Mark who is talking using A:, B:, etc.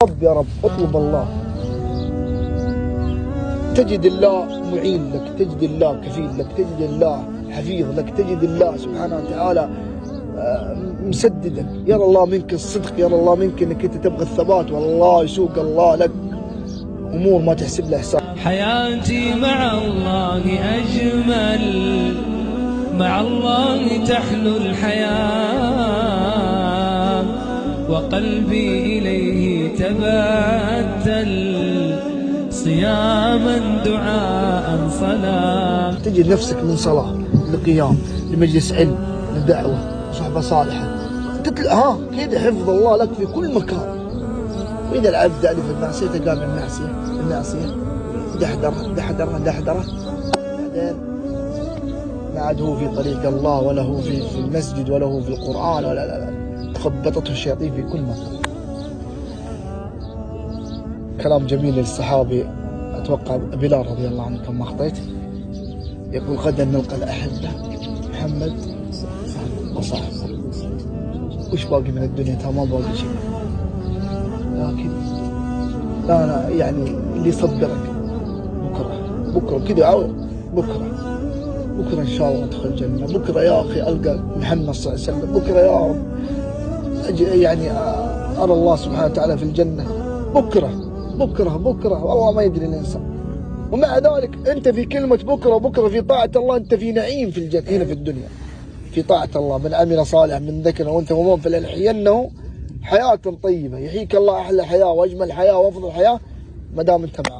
A: رب يا رب اطلب الله تجد الله معين لك، تجد الله كفيل لك، تجد الله حفيظ لك، تجد الله سبحانه وتعالى مسددك. يرى الله منك الصدق، يرى الله منك انك انت تبغى الثبات، والله يسوق الله لك امور ما تحسب لها حساب.
B: حياتي مع الله اجمل، مع الله تحلو الحياة، وقلبي إليه تبتل صياما دعاء صلاة.
A: تجد نفسك من صلاة لقيام لمجلس علم لدعوة صحبة صالحة، كذا حفظ الله لك في كل مكان. وإذا العبد ألف المعصية قام المعصية دحدره بعدين ما عاد هو في طريق الله، ولا هو في المسجد، ولا هو في القرآن، ولا لا خبطته الشياطين في كل مكان. كلام جميل للصحابي، أتوقع بلال رضي الله عنه كما أخطيت، يقول غدا نلقى الأحبة محمد وصاحبه، وش باقي من الدنيا؟ ما باقي شيء. لكن لا يعني اللي يصبرك بكرة كذا، بكرة إن شاء الله أدخل الجنة، بكرة يا أخي ألقى محمد صلى الله عليه وسلم، بكرة يا رب يعني أرى الله سبحانه وتعالى في الجنة، بكرة والله ما يدري الإنسان. ومع ذلك أنت في كلمة بكرة في طاعة الله، أنت في نعيم في الجنة هنا في الدنيا في طاعة الله. من عمل صالحا من ذكر وأنت مؤمن فلنحيينه حياة طيبة، يحييك الله أحلى حياة وأجمل حياة وأفضل حياة ما دام أنت معه.